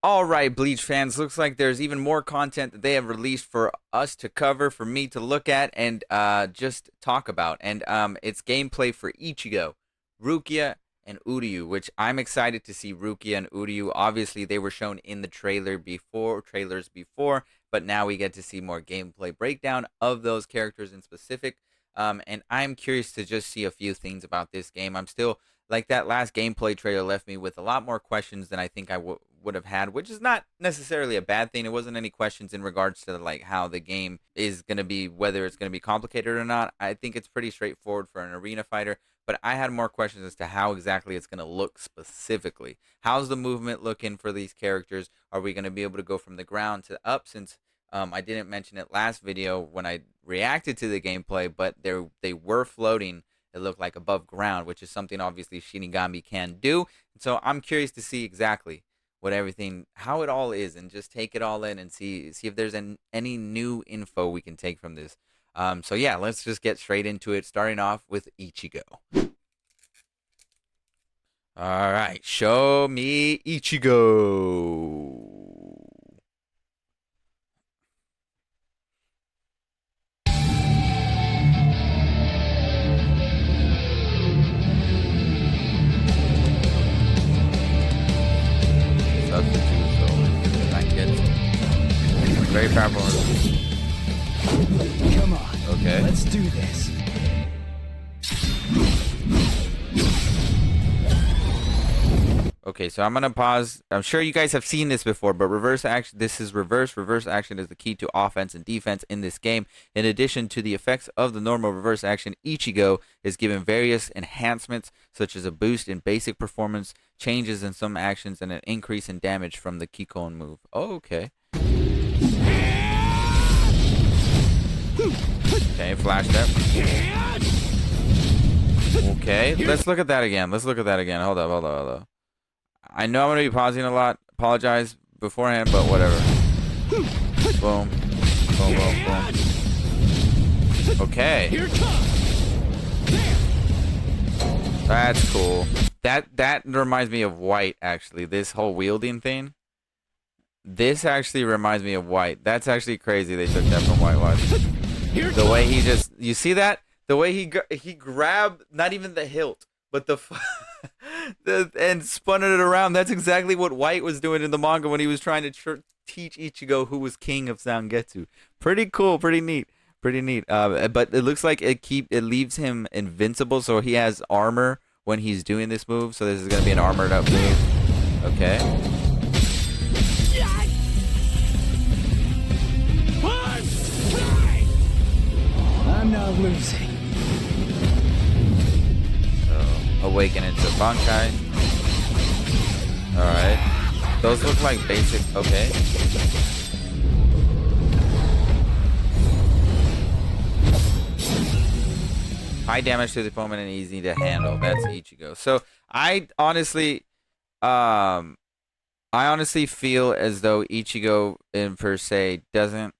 Alright, Bleach fans, looks like there's even more content that they have released for us to cover, for me to look at, and just talk about. And it's gameplay for Ichigo, Rukia, and Uryu, which I'm excited to see Rukia and Uryu. Obviously, they were shown in the trailers before, but now we get to see more gameplay breakdown of those characters in specific. And I'm curious to just see a few things about this game. I'm still, like, that last gameplay trailer left me with a lot more questions than I think I would have had, which is not necessarily a bad thing. It wasn't any questions in regards to like how the game is going to be, whether it's going to be complicated or not. I think it's pretty straightforward for an arena fighter, but I had more questions as to how exactly it's going to look specifically. How's the movement looking for these characters? Are we going to be able to go from the ground to up, since I didn't mention it last video when I reacted to the gameplay, but they were floating. It looked like above ground, which is something obviously Shinigami can do. And so I'm curious to see exactly how it all is, and just take it all in and see if there's any new info we can take from this. So yeah, let's just get straight into it, starting off with Ichigo. All right, show me Ichigo. Very powerful. Come on. Okay. Let's do this. Okay, so I'm gonna pause. I'm sure you guys have seen this before, but reverse action. This is reverse. Reverse action is the key to offense and defense in this game. In addition to the effects of the normal reverse action, Ichigo is given various enhancements, such as a boost in basic performance, changes in some actions, and an increase in damage from the Kikon move. Oh, okay. Okay, flash step. Okay, let's look at that again. Hold up. I know I'm going to be pausing a lot. Apologize beforehand, but whatever. Boom. Boom, boom, boom. Okay. That's cool. That reminds me of White, actually. This whole wielding thing. This actually reminds me of White. That's actually crazy they took that from White. Watch. The way he just, you see that? The way he grabbed not even the hilt, but and spun it around. That's exactly what White was doing in the manga when he was trying to teach Ichigo who was king of Zangetsu. Pretty cool, pretty neat. But it looks like it leaves him invincible, so he has armor when he's doing this move. So this is gonna be an armored up move. Okay. I'm not losing. So, awaken into Bankai. Alright. Those look like basic. Okay. High damage to the opponent and easy to handle. That's Ichigo. So I honestly feel as though Ichigo in per se doesn't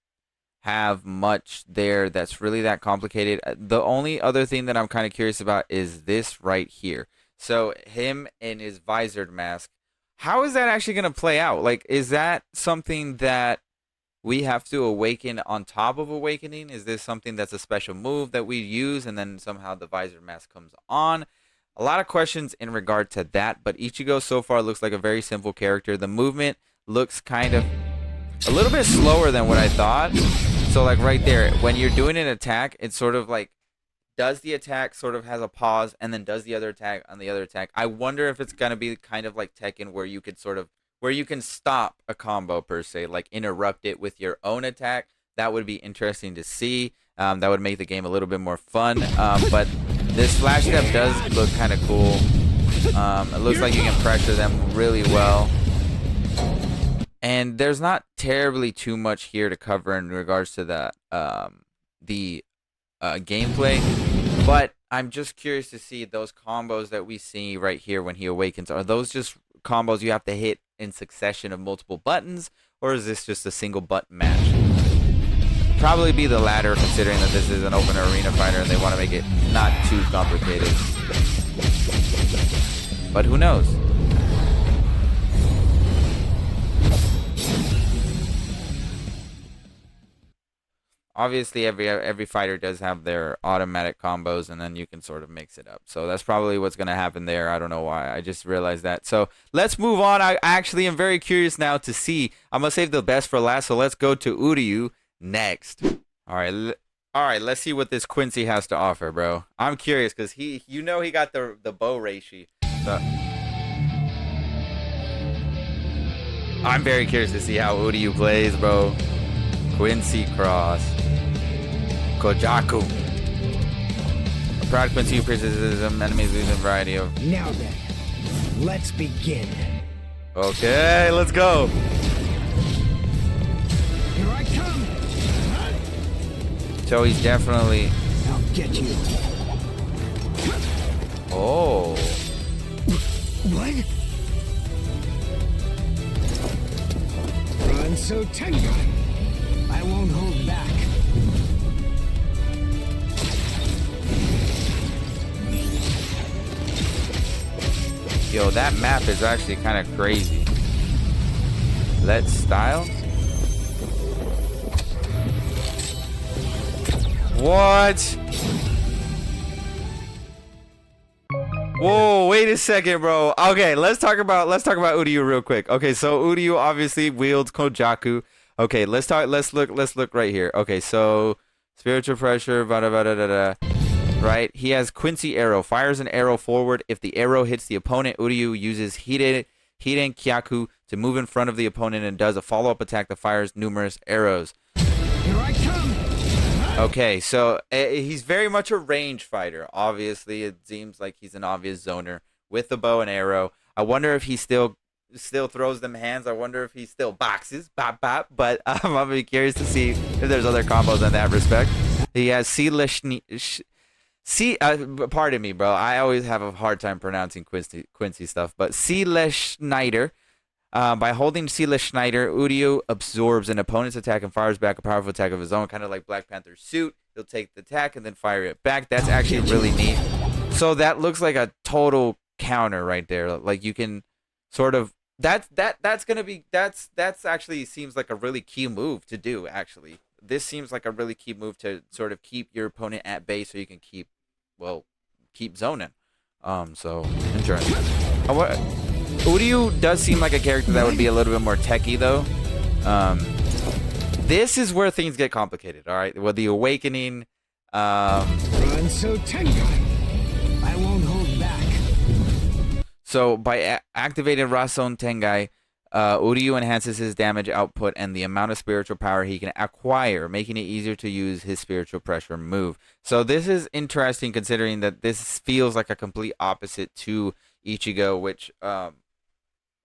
have much there that's really that complicated. The only other thing that I'm kind of curious about is this right here. So him in his visored mask, how is that actually going to play out? Like, is that something that we have to awaken on top of awakening? Is this something that's a special move that we use and then somehow the visored mask comes on? A lot of questions in regard to that, but Ichigo so far looks like a very simple character. The movement looks kind of a little bit slower than what I thought. So like right there, when you're doing an attack, it's sort of like does the attack, sort of has a pause, and then does the other attack on the other attack. I wonder if it's gonna be kind of like Tekken, where you could where you can stop a combo per se, like interrupt it with your own attack. That would be interesting to see. That would make the game a little bit more fun. But this flash step does look kind of cool. It looks like you can pressure them really well. And there's not terribly too much here to cover in regards to the gameplay, but I'm just curious to see those combos that we see right here when he awakens. Are those just combos you have to hit in succession of multiple buttons, or is this just a single button match? Probably be the latter, considering that this is an open arena fighter and they want to make it not too complicated. But who knows? obviously every fighter does have their automatic combos, and then you can sort of mix it up. So that's probably what's gonna happen there. I don't know why. I just realized that. So let's move on. I actually am very curious now to see. I'm gonna save the best for last. So let's go to Uryu next. All right. All right, let's see what this Quincy has to offer, bro. I'm curious because he got the bow reishi. So I'm very curious to see how Uryu plays, bro. Quincy Cross. Kojaku. A proud Quincy who criticism enemies losing a variety of. Now then, let's begin. Okay, let's go. Here I come. So he's definitely. I'll get you. Oh. What? Run so Tengai. I won't hold back. Yo, that map is actually kind of crazy. Let's style. What? Whoa, wait a second, bro. Okay, let's talk about Uryu real quick. Okay, so Uryu obviously wields Kojaku. Okay, let's look right here. Okay, so spiritual pressure, right? He has Quincy arrow, fires an arrow forward. If the arrow hits the opponent, Uryu uses Hiden Kyaku to move in front of the opponent and does a follow-up attack that fires numerous arrows. Here I come. Okay, so he's very much a range fighter. Obviously, it seems like he's an obvious zoner with the bow and arrow. I wonder if he still throws them hands. I wonder if he still boxes, bop bop. But I'm gonna be curious to see if there's other combos in that respect. He has pardon me, bro. I always have a hard time pronouncing Quincy stuff. But Seele Schneider. By holding Seele Schneider, Uryu absorbs an opponent's attack and fires back a powerful attack of his own, kind of like Black Panther's suit. He'll take the attack and then fire it back. That's actually really neat. So that looks like a total counter right there. Like you can sort of that's actually seems like a really key move to do. Actually, this seems like a really key move to sort of keep your opponent at bay so you can keep zoning. So interesting. Uryu does seem like a character that would be a little bit more techy, though. This is where things get complicated, all right? With the awakening. Run so Tengai. I won't hold back. So by activating Rason Tengai, Uryu enhances his damage output and the amount of spiritual power he can acquire, making it easier to use his spiritual pressure move. So this is interesting considering that this feels like a complete opposite to Ichigo, which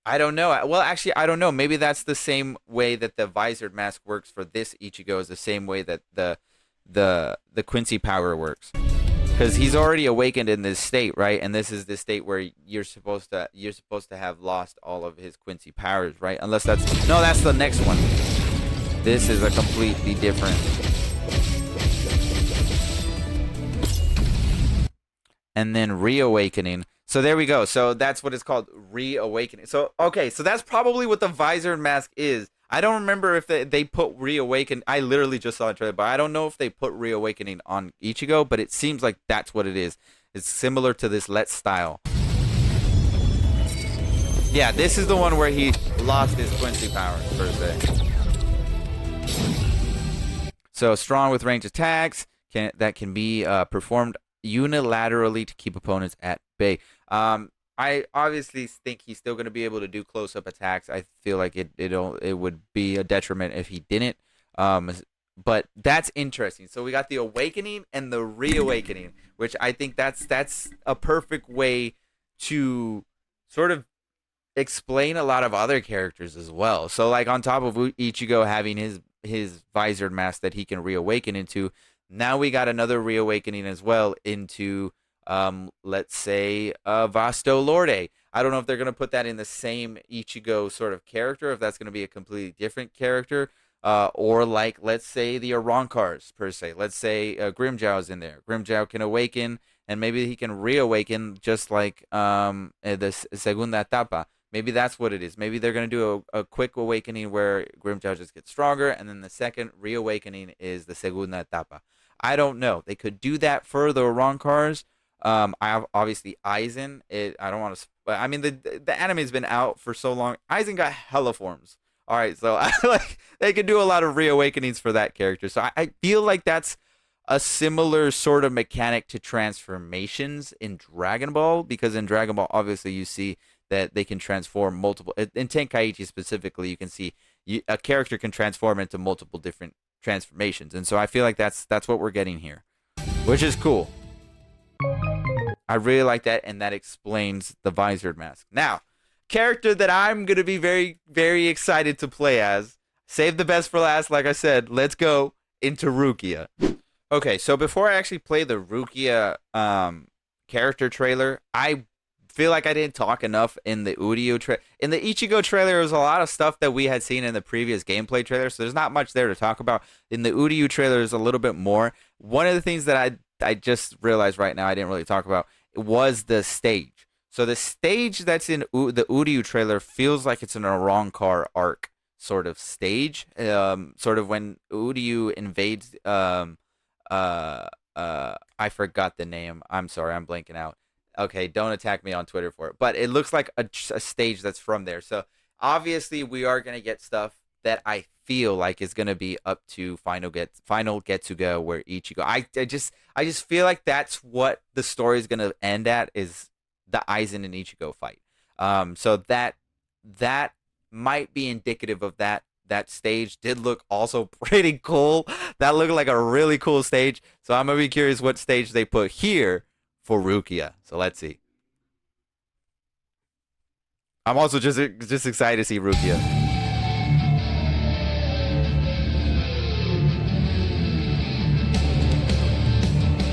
I don't know. Well, actually, I don't know. Maybe that's the same way that the visored mask works for this Ichigo is the same way that the Quincy power works. Because he's already awakened in this state, right? And this is the state where you're supposed to have lost all of his Quincy powers, right? Unless that's the next one. This is a completely different. And then reawakening. So there we go. So that's what it's called, reawakening. So okay, so that's probably what the visor mask is. I don't remember if they put reawaken. I literally just saw a trailer, but I don't know if they put reawakening on Ichigo. But it seems like that's what it is. It's similar to this Let's style. Yeah, this is the one where he lost his Quincy powers per se. So strong with range attacks that can be performed unilaterally to keep opponents at bay. I obviously think he's still going to be able to do close-up attacks. I feel like it would be a detriment if he didn't. But that's interesting. So we got the awakening and the reawakening, which I think that's a perfect way to sort of explain a lot of other characters as well. So like on top of Ichigo having his visored mask that he can reawaken into, now we got another reawakening as well into let's say Vasto Lorde. I don't know if they're going to put that in the same Ichigo sort of character, if that's going to be a completely different character, or like, let's say the Arankars per se. Let's say Grimmjow's in there. Grimmjow can awaken, and maybe he can reawaken just like the Segunda Etapa. Maybe that's what it is. Maybe they're gonna do a quick awakening where Grimmjow just gets stronger, and then the second reawakening is the segunda etapa. I don't know. They could do that for the Ronkars. I have obviously Aizen. I don't want to. I mean, the anime's been out for so long. Aizen got hella forms. All right, so I like they could do a lot of reawakenings for that character. So I feel like that's a similar sort of mechanic to transformations in Dragon Ball, because in Dragon Ball, obviously, you see that they can transform multiple. In Tenkaichi specifically, you can see a character can transform into multiple different transformations, and so I feel like that's what we're getting here, which is cool. I really like that, and that explains the visored mask. Now, character that I'm gonna be very, very excited to play as. Save the best for last, like I said. Let's go into Rukia. Okay, so before I actually play the Rukia character trailer, I feel like I didn't talk enough in the Udio in the Ichigo trailer. There was a lot of stuff that we had seen in the previous gameplay trailer, so there's not much there to talk about. In the Udio trailer, there's a little bit more. One of the things that I just realized right now I didn't really talk about was the stage. So the stage that's in the Udio trailer feels like it's an Arrancar arc sort of stage. Sort of when Udio invades. I forgot the name. I'm sorry, I'm blanking out. Okay, don't attack me on Twitter for it. But it looks like a stage that's from there. So obviously we are gonna get stuff that I feel like is gonna be up to final Getsuga where Ichigo. I just feel like that's what the story is gonna end at, is the Aizen and Ichigo fight. So that might be indicative of that. That stage did look also pretty cool. That looked like a really cool stage. So I'm gonna be curious what stage they put here for Rukia. So let's see. I'm also just excited to see Rukia.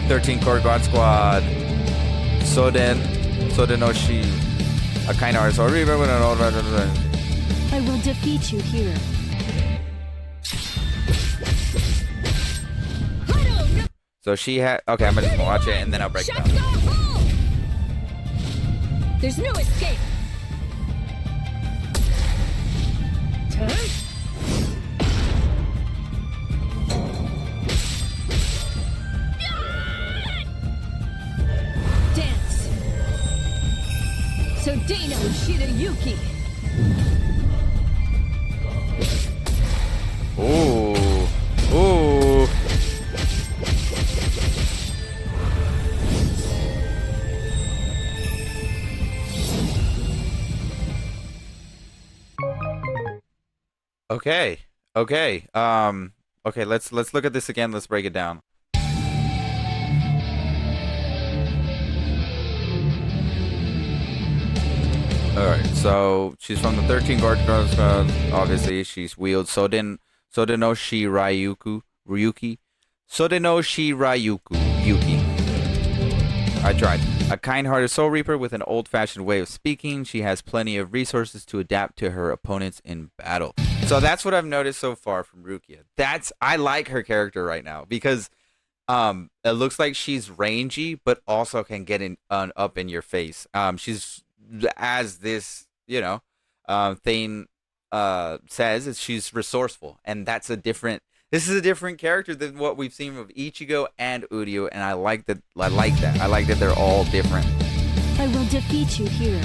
"13 Core God Squad, Sodenoshi, a kind heart, so remember when I will defeat you here. So she had. Okay, I'm gonna just watch it and then I'll break it down. There's no escape. Dance. So Dano Shirayuki. Ooh. Ooh. Okay. Okay. Okay, let's look at this again. Let's break it down. Alright, so she's from the 13 Guard Girls. Obviously, she's wields Sodenoshi Ryuki. Sodenoshi Ryuku. Yuki. I tried. A kind-hearted soul reaper with an old-fashioned way of speaking. She has plenty of resources to adapt to her opponents in battle. So that's what I've noticed so far from Rukia. I like her character right now because it looks like she's rangy, but also can get up in your face. She's, as this thing says, she's resourceful, and that's this is a different character than what we've seen of Ichigo and Udio, and I like that. I like that they're all different. I will defeat you here.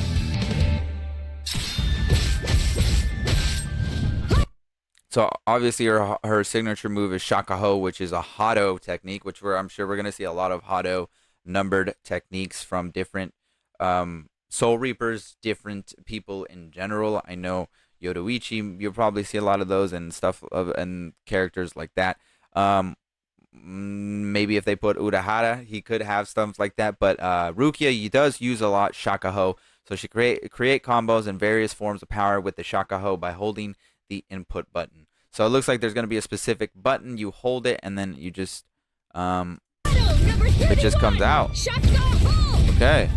So obviously her signature move is Shakaho, which is a Hado technique, which I'm sure we're gonna see a lot of Hado numbered techniques from different Soul Reapers, different people in general. I know Yoruichi, you'll probably see a lot of those and stuff and characters like that. Maybe if they put Urahara, he could have stuff like that. But Rukia, he does use a lot Shakaho, so she create combos and various forms of power with the Shakaho by holding the input button. So it looks like there's going to be a specific button. You hold it and then you just it just comes out. Okay.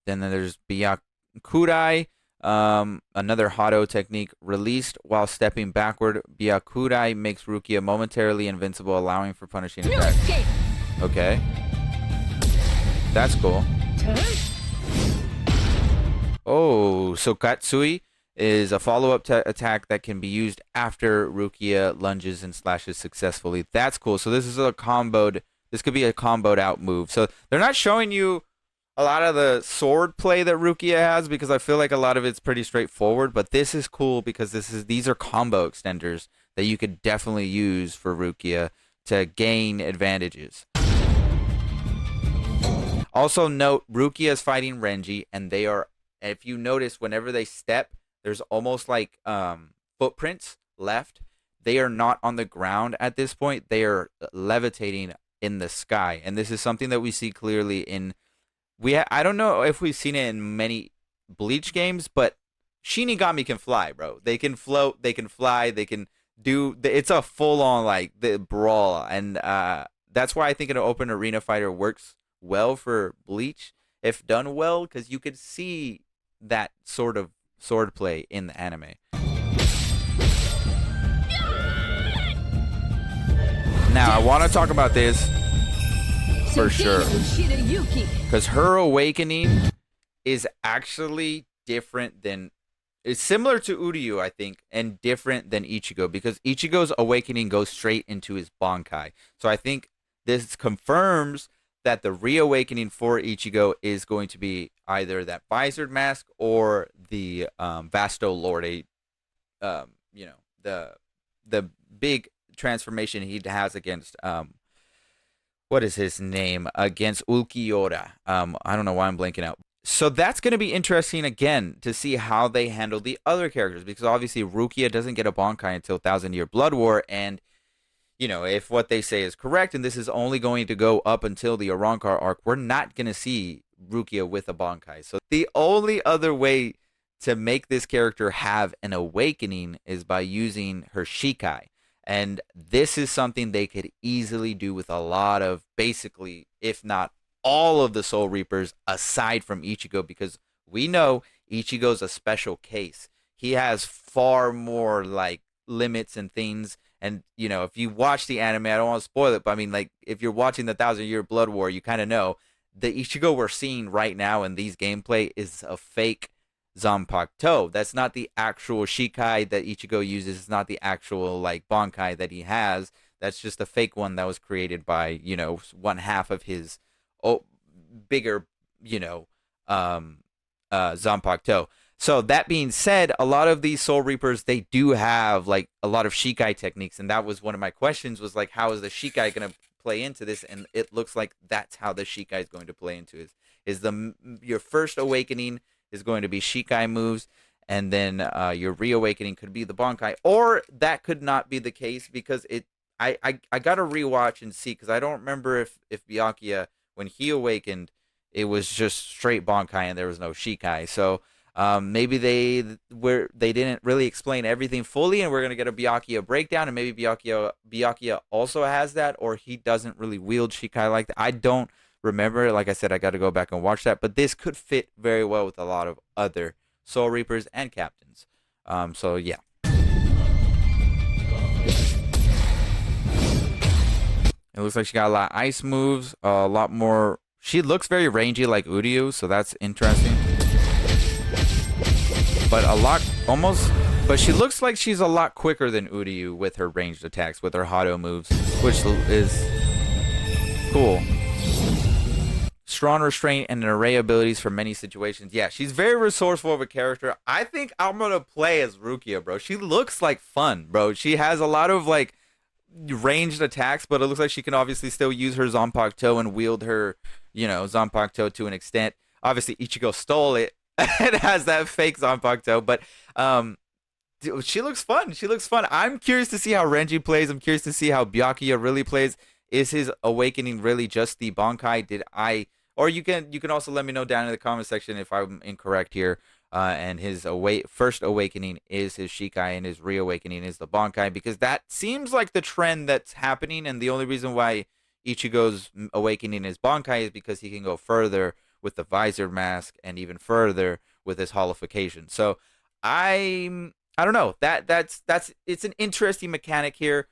Then there's Byakurai, another Hado technique. Released while stepping backward, Byakurai makes Rukia momentarily invincible, allowing for punishing attacks. Okay. That's cool. Oh, so Katsui is a follow-up attack that can be used after Rukia lunges and slashes successfully. That's cool. So this is a comboed. This could be a comboed out move. So they're not showing you a lot of the sword play that Rukia has because I feel like a lot of it's pretty straightforward. But this is cool because these are combo extenders that you could definitely use for Rukia to gain advantages. Also note, Rukia is fighting Renji, and they are, if you notice, whenever they step, there's almost like footprints left. They are not on the ground at this point. They are levitating in the sky, and this is something that we see clearly in. I don't know if we've seen it in many Bleach games, but Shinigami can fly, bro. They can float, they can fly, they can do. It's a full on like the brawl, and that's why I think an open arena fighter works well for Bleach if done well, because you could see that sort of swordplay in the anime. Now I want to talk about this for sure, because her awakening is actually different than, it's similar to Uryu, I think, and different than Ichigo, because Ichigo's awakening goes straight into his Bankai. So I think this confirms that the reawakening for Ichigo is going to be either that visored mask or the Vasto Lorde, the big transformation he has against what is his name, against Ulquiorra. I don't know why I'm blanking out. So that's going to be interesting again to see how they handle the other characters, because obviously Rukia doesn't get a Bankai until Thousand Year Blood War, and if what they say is correct, and this is only going to go up until the Arrancar arc, we're not going to see Rukia with a Bankai. So the only other way to make this character have an awakening is by using her Shikai. And this is something they could easily do with a lot of, basically, if not all of the Soul Reapers, aside from Ichigo, because we know Ichigo's a special case. He has far more, like, limits and things. And, if you watch the anime, I don't want to spoil it, but I mean, like, if you're watching the Thousand Year Blood War, you kind of know the Ichigo we're seeing right now in these gameplay is a fake Zanpakuto. That's not the actual Shikai that Ichigo uses. It's not the actual, like, Bankai that he has. That's just a fake one that was created by, one half of his bigger, Zanpakuto. So that being said, a lot of these Soul Reapers, they do have like a lot of Shikai techniques, and that was one of my questions, was like, how is the Shikai going to play into this? And it looks like that's how the Shikai is going to play into it. Your first awakening is going to be Shikai moves, and then your reawakening could be the Bankai, or that could not be the case, because I got to rewatch and see, because I don't remember if Byakuya, when he awakened, it was just straight Bankai and there was no Shikai. So maybe they didn't really explain everything fully, and we're gonna get a Byakuya breakdown, and maybe Byakuya also has that, or he doesn't really wield Shikai like that. I don't remember. Like I said, I got to go back and watch that. But this could fit very well with a lot of other Soul Reapers and Captains. So yeah. It looks like she got a lot of ice moves, a lot more. She looks very rangy like Uryu, so that's interesting. But but she looks like she's a lot quicker than Uryu with her ranged attacks, with her Hado moves, which is cool. Strong restraint and an array of abilities for many situations. Yeah, she's very resourceful of a character. I think I'm gonna play as Rukia, bro. She looks like fun, bro. She has a lot of like ranged attacks, but it looks like she can obviously still use her Zanpakuto and wield her, Zanpakuto to an extent. Obviously, Ichigo stole it. It has that fake Zanpakuto, but she looks fun. She looks fun. I'm curious to see how Renji plays. I'm curious to see how Byakuya really plays. Is his awakening really just the Bankai? Or you can also let me know down in the comment section if I'm incorrect here. And his first awakening is his Shikai, and his reawakening is the Bankai, because that seems like the trend that's happening. And the only reason why Ichigo's awakening is Bankai is because he can go further with the visored mask, and even further with his holification. So I don't know. That's it's an interesting mechanic here.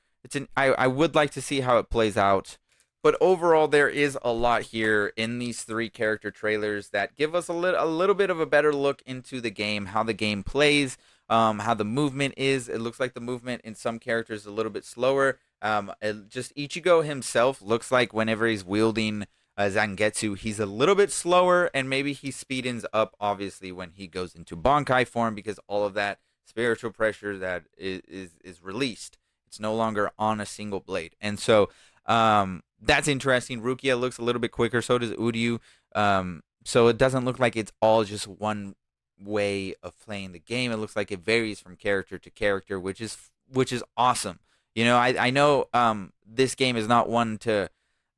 I would like to see how it plays out. But overall, there is a lot here in these 3 character trailers that give us a little bit of a better look into the game, how the game plays, how the movement is. It looks like the movement in some characters is a little bit slower. Just Ichigo himself looks like whenever he's wielding Zangetsu, he's a little bit slower, and maybe he speedens up, obviously, when he goes into Bankai form, because all of that spiritual pressure that is released. It's no longer on a single blade. And so that's interesting. Rukia looks a little bit quicker. So does Uryu. So it doesn't look like it's all just one way of playing the game. It looks like it varies from character to character, which is awesome. You know, I know this game is not one to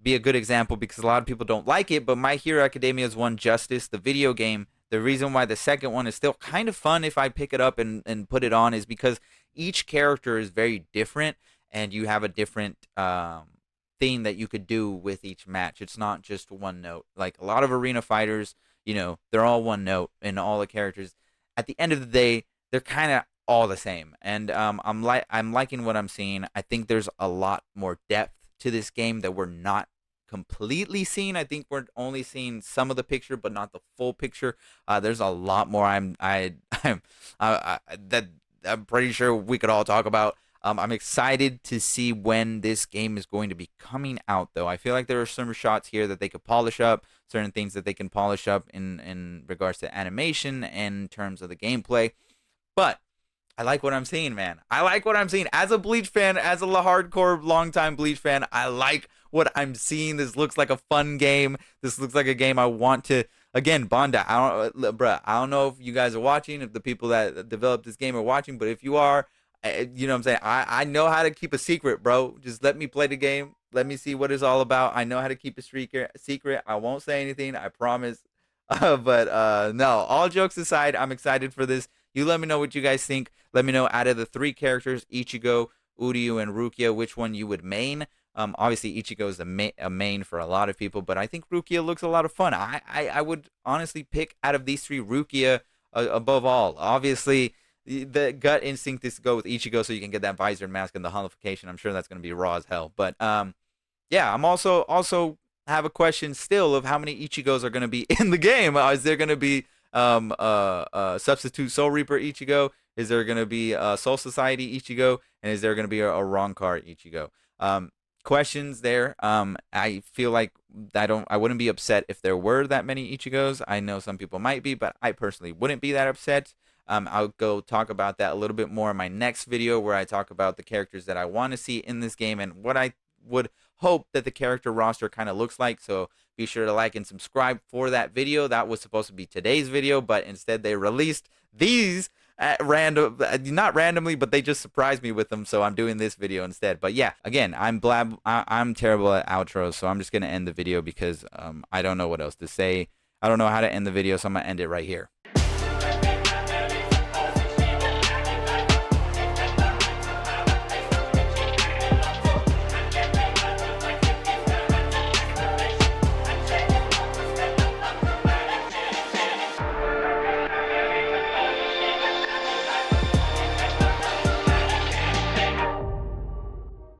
be a good example because a lot of people don't like it, but My Hero Academia is one Justice, the video game. The reason why the second one is still kind of fun if I pick it up and put it on is because each character is very different, and you have a different thing that you could do with each match. It's not just one note. Like a lot of arena fighters, you know, they're all one note, and all the characters, at the end of the day, they're kind of all the same. And I'm liking what I'm seeing. I think there's a lot more depth to this game that we're not completely seeing. I think we're only seeing some of the picture, but not the full picture. There's a lot more. I'm pretty sure we could all talk about. I'm excited to see when this game is going to be coming out, though. I feel like there are some shots here that they could polish up, certain things that they can polish up in regards to animation and in terms of the gameplay. But I like what I'm seeing, man. I like what I'm seeing. As a Bleach fan, as a hardcore, longtime Bleach fan, I like what I'm seeing. This looks like a fun game. This looks like a game I want to... Again, Banda, I don't know if you guys are watching, if the people that developed this game are watching, but if you are, you know what I'm saying? I know how to keep a secret, bro. Just let me play the game. Let me see what it's all about. I know how to keep a secret. I won't say anything. I promise. No, all jokes aside, I'm excited for this. You let me know what you guys think. Let me know out of the 3 characters, Ichigo, Uryu, and Rukia, which one you would main. Obviously, Ichigo is a main for a lot of people, but I think Rukia looks a lot of fun. I would honestly pick out of these 3 Rukia above all. Obviously, the gut instinct is to go with Ichigo so you can get that visor and mask and the holification. I'm sure that's going to be raw as hell. But yeah, I'm also have a question still of how many Ichigos are going to be in the game. Is there going to be substitute Soul Reaper Ichigo? Is there going to be Soul Society Ichigo? And is there going to be a Ronkar Ichigo? Questions there. I feel like I wouldn't be upset if there were that many Ichigos. I know some people might be, but I personally wouldn't be that upset. I'll go talk about that a little bit more in my next video, where I talk about the characters that I want to see in this game and what I would hope that the character roster kind of looks like. So be sure to like and subscribe for that video. That was supposed to be today's video, but instead they released these at random, not randomly, but they just surprised me with them. So I'm doing this video instead. But yeah, again, I'm terrible at outros, so I'm just gonna end the video because I don't know what else to say. I don't know how to end the video, so I'm gonna end it right here.